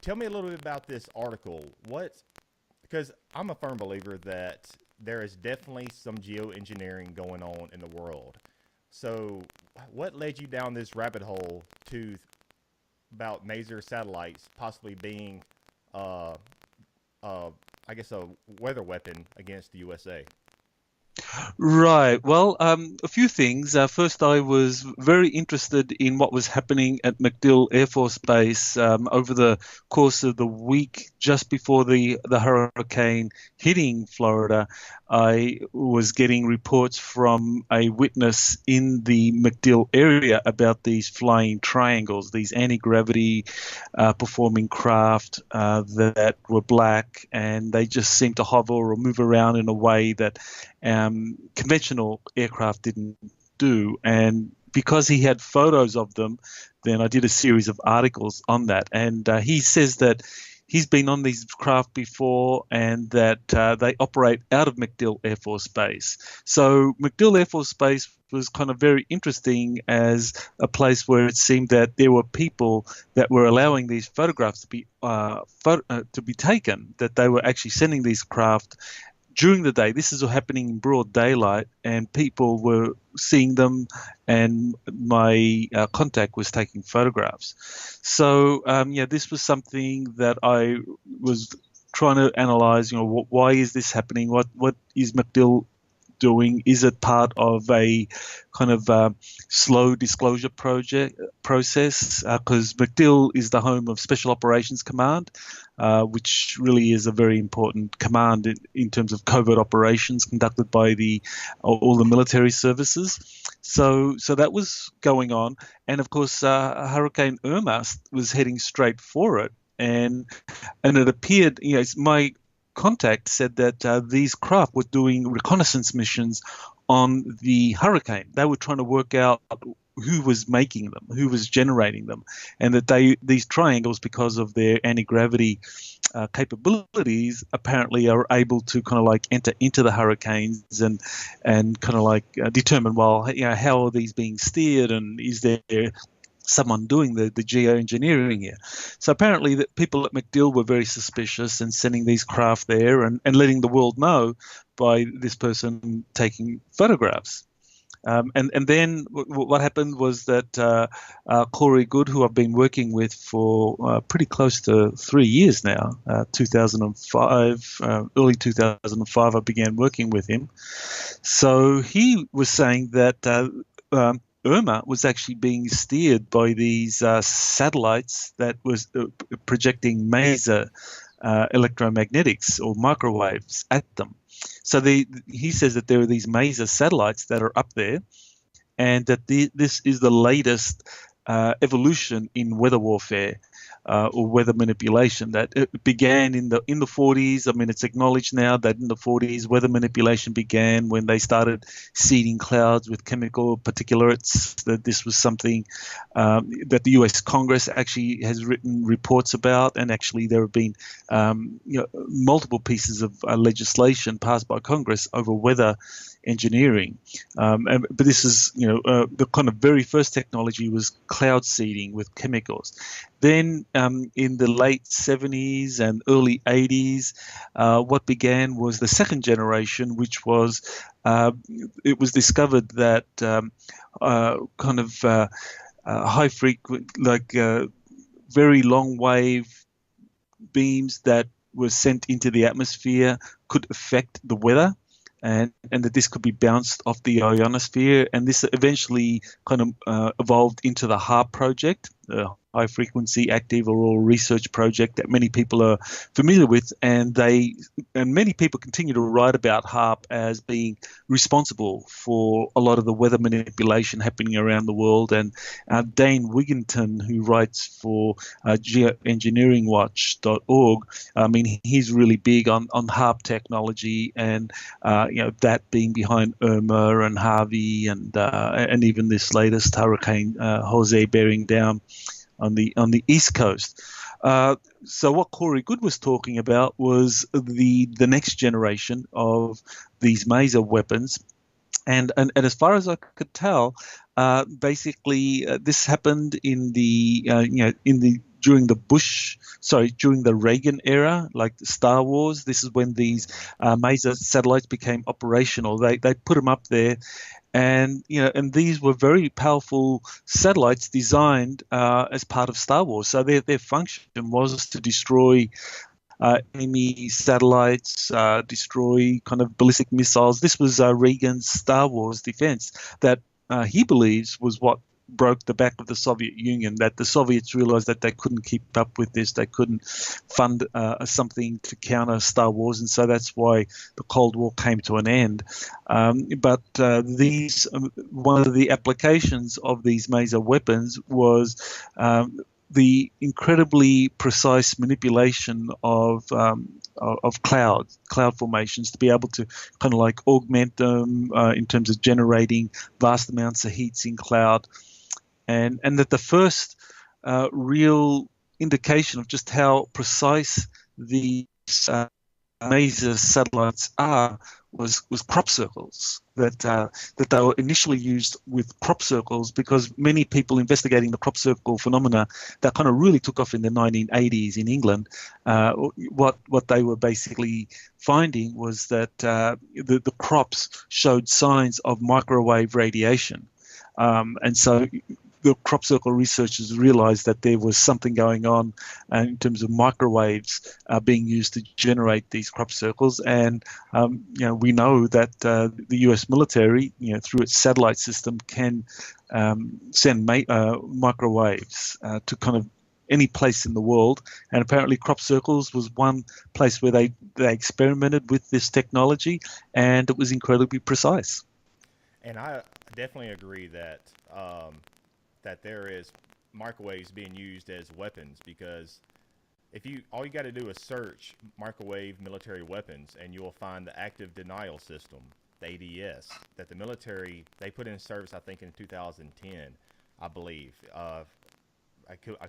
tell me a little bit about this article. Because I'm a firm believer that there is definitely some geoengineering going on in the world. So, what led you down this rabbit hole to about Maser satellites possibly being, uh, I guess, a weather weapon against the USA? Right. Well, a few things. First, I was very interested in what was happening at MacDill Air Force Base over the course of the week just before the hurricane hitting Florida. I was getting reports from a witness in the MacDill area about these flying triangles, these anti-gravity performing craft that were black, and they just seemed to hover or move around in a way that conventional aircraft didn't do. And because he had photos of them, then I did a series of articles on that. And he says that he's been on these craft before and that they operate out of MacDill Air Force Base. So MacDill Air Force Base was kind of very interesting as a place where it seemed that there were people that were allowing these photographs to be taken, that they were actually sending these craft during the day. This is all happening in broad daylight, and people were seeing them, and my contact was taking photographs. So, yeah, this was something that I was trying to analyze. Why is this happening? What is MacDill doing? Is it part of a kind of slow disclosure process? Because MacDill is the home of Special Operations Command, which really is a very important command in terms of covert operations conducted by all the military services. So that was going on, and of course, Hurricane Irma was heading straight for it, and it appeared, my contact said that these craft were doing reconnaissance missions on the hurricane. They were trying to work out who was making them, who was generating them, and that these triangles, because of their anti-gravity capabilities, apparently are able to kind of like enter into the hurricanes and kind of like determine, well, how are these being steered, and is there someone doing the geoengineering here. So apparently that people at MacDill were very suspicious and sending these craft there and letting the world know by this person taking photographs. And then what happened was that Corey Good, who I've been working with for pretty close to 3 years now, 2005, early 2005, I began working with him. So he was saying that Irma was actually being steered by these satellites that was projecting maser electromagnetics or microwaves at them. So he says that there are these maser satellites that are up there, and that this is the latest evolution in weather warfare. Or weather manipulation that it began in the 40s. I mean, it's acknowledged now that in the 40s, weather manipulation began when they started seeding clouds with chemical particulates. That this was something that the U.S. Congress actually has written reports about, and actually there have been multiple pieces of legislation passed by Congress over weather engineering. But this is, the kind of very first technology was cloud seeding with chemicals. Then in the late 70s and early 80s, what began was the second generation, which was, it was discovered that high frequent, very long wave beams that were sent into the atmosphere could affect the weather. And that this could be bounced off the ionosphere. And this eventually kind of evolved into the HAARP project, the High Frequency Active Auroral Research Project, that many people are familiar with. And many people continue to write about HAARP as being responsible for a lot of the weather manipulation happening around the world. And Dane Wigington, who writes for geoengineeringwatch.org, I mean, he's really big on HAARP technology, and that being behind Irma and Harvey and even this latest hurricane Jose bearing down on the East Coast. So what Corey Good was talking about was the next generation of these maser weapons, and as far as I could tell, basically this happened in the during during the Reagan era, like the Star Wars. This is when these maser satellites became operational. They put them up there, and and these were very powerful satellites designed as part of Star Wars. So their function was to destroy enemy satellites, destroy kind of ballistic missiles. This was Reagan's Star Wars defense that he believes was what broke the back of the Soviet Union, that the Soviets realized that they couldn't keep up with this, they couldn't fund something to counter Star Wars, and so that's why the Cold War came to an end. But one of the applications of these maser weapons was the incredibly precise manipulation of cloud formations, to be able to kind of like augment them in terms of generating vast amounts of heats in cloud, and that the first real indication of just how precise these maser satellites are was crop circles, that they were initially used with crop circles, because many people investigating the crop circle phenomena that kind of really took off in the 1980s in England, what they were basically finding was that the crops showed signs of microwave radiation, and so the crop circle researchers realized that there was something going on in terms of microwaves being used to generate these crop circles. And we know that the US military, through its satellite system, can send microwaves to kind of any place in the world. And apparently crop circles was one place where they experimented with this technology, and it was incredibly precise. And I definitely agree that that there is microwaves being used as weapons, because all you got to do is search microwave military weapons, and you will find the active denial system, the ADS, that the military, they put in service, I think in 2010, I believe. I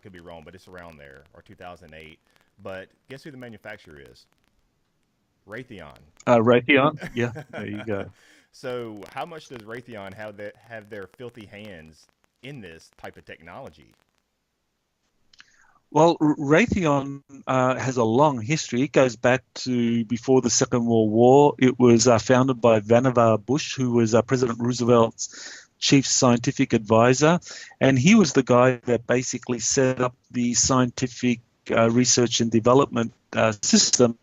could be wrong, but it's around there, or 2008. But guess who the manufacturer is? Raytheon. Raytheon, yeah, there you go. So how much does Raytheon have their filthy hands in this type of technology? Well, Raytheon has a long history. It goes back to before the Second World War. It was founded by Vannevar Bush, who was President Roosevelt's chief scientific advisor, and he was the guy that basically set up the scientific research and development system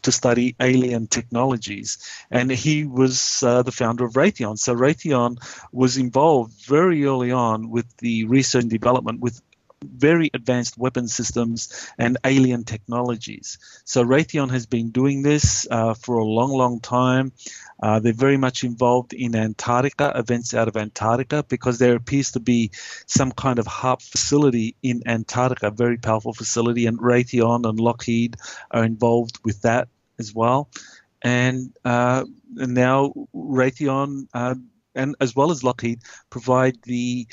to study alien technologies, and he was the founder of Raytheon. So Raytheon was involved very early on with the research and development with very advanced weapon systems and alien technologies. So Raytheon has been doing this for a long, long time. They're very much involved in Antarctica, events out of Antarctica, because there appears to be some kind of HAARP facility in Antarctica, very powerful facility, and Raytheon and Lockheed are involved with that as well. And now Raytheon and as well as Lockheed provide the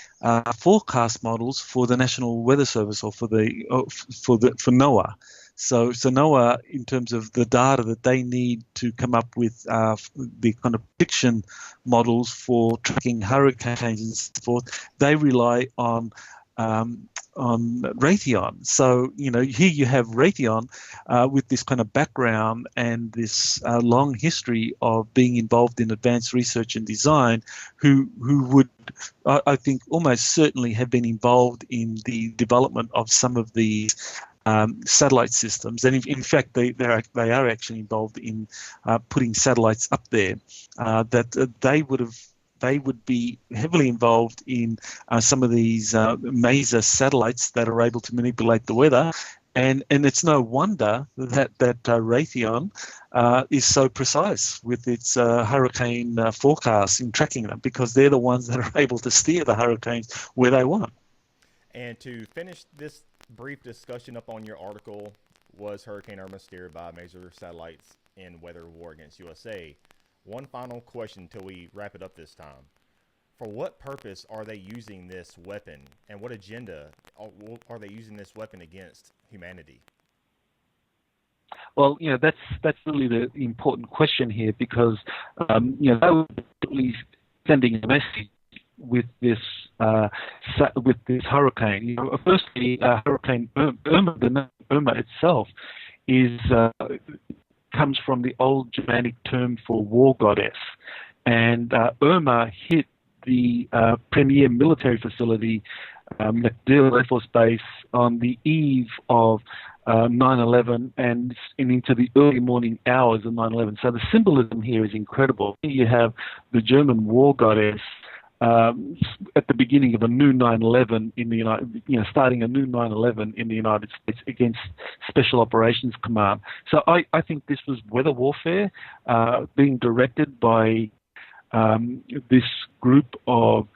forecast models for the National Weather Service, or for NOAA. So NOAA, in terms of the data that they need to come up with the kind of prediction models for tracking hurricanes and so forth, they rely on Raytheon. So, here you have Raytheon with this kind of background and this long history of being involved in advanced research and design, who would, I think, almost certainly have been involved in the development of some of these satellite systems. And in fact, they are actually involved in putting satellites up there, that they would be heavily involved in some of these maser satellites that are able to manipulate the weather. And it's no wonder that Raytheon is so precise with its hurricane forecasts in tracking them, because they're the ones that are able to steer the hurricanes where they want. And to finish this brief discussion up on your article, was Hurricane Irma steered by maser satellites in weather war against USA? One final question until we wrap it up this time. For what purpose are they using this weapon, and what agenda are they using this weapon against humanity? Well, that's really the important question here, because they were sending a message with this hurricane. You know, firstly, Hurricane Irma, the name Irma itself, comes from the old Germanic term for war goddess, and Irma hit the premier military facility, MacDill Air Force Base, on the eve of 9/11 and into the early morning hours of 9/11. So the symbolism here is incredible. Here you have the German war goddess at the beginning of a new 9/11 in the starting a new 9/11 in the United States against Special Operations Command. So I think this was weather warfare being directed by this group of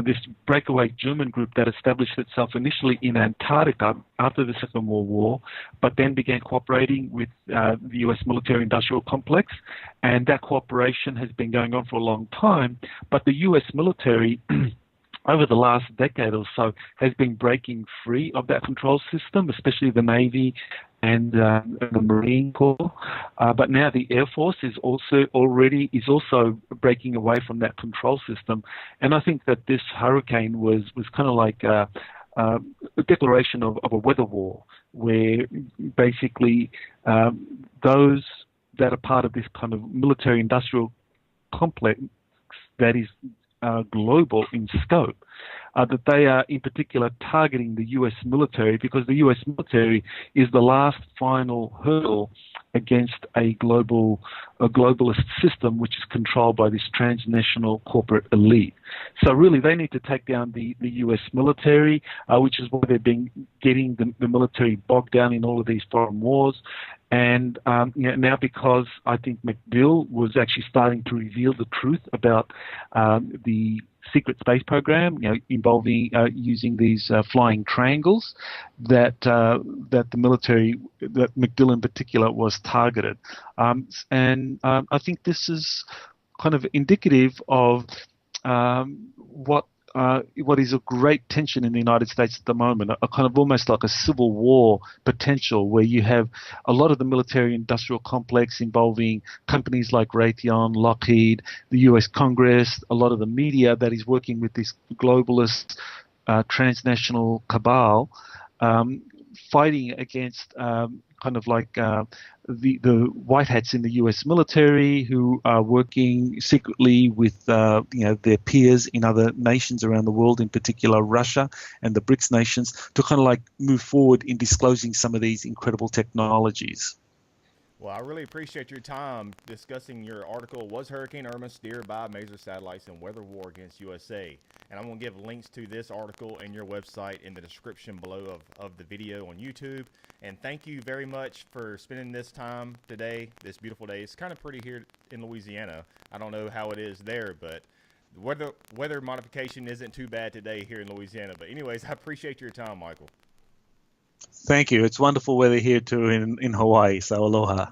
this breakaway German group that established itself initially in Antarctica after the Second World War, but then began cooperating with the U.S. military-industrial complex, and that cooperation has been going on for a long time. But the U.S. military, over the last decade or so, has been breaking free of that control system, especially the Navy and the Marine Corps. But now the Air Force is also breaking away from that control system. And I think that this hurricane was kind of like a declaration of a weather war, where basically those that are part of this kind of military-industrial complex that is global in scope, that they are in particular targeting the U.S. military, because the U.S. military is the last final hurdle against a globalist system which is controlled by this transnational corporate elite. So really they need to take down the U.S. military, which is why they've been getting the military bogged down in all of these foreign wars. And now, because I think MacDill was actually starting to reveal the truth about the secret space program, involving using these flying triangles, that the military, that MacDill in particular, was targeted. And I think this is kind of indicative of what is a great tension in the United States at the moment, a kind of almost like a civil war potential, where you have a lot of the military-industrial complex involving companies like Raytheon, Lockheed, the U.S. Congress, a lot of the media that is working with this globalist transnational cabal, fighting against kind of like the white hats in the U.S. military, who are working secretly with their peers in other nations around the world, in particular Russia and the BRICS nations, to kind of like move forward in disclosing some of these incredible technologies. Well, I really appreciate your time discussing your article, Was Hurricane Irma Steered by Major Satellites in Weather War Against USA? And I'm going to give links to this article and your website in the description below of the video on YouTube. And thank you very much for spending this time today, this beautiful day. It's kind of pretty here in Louisiana. I don't know how it is there, but weather modification isn't too bad today here in Louisiana. But anyways, I appreciate your time, Michael. Thank you. It's wonderful weather here too in Hawaii, so aloha.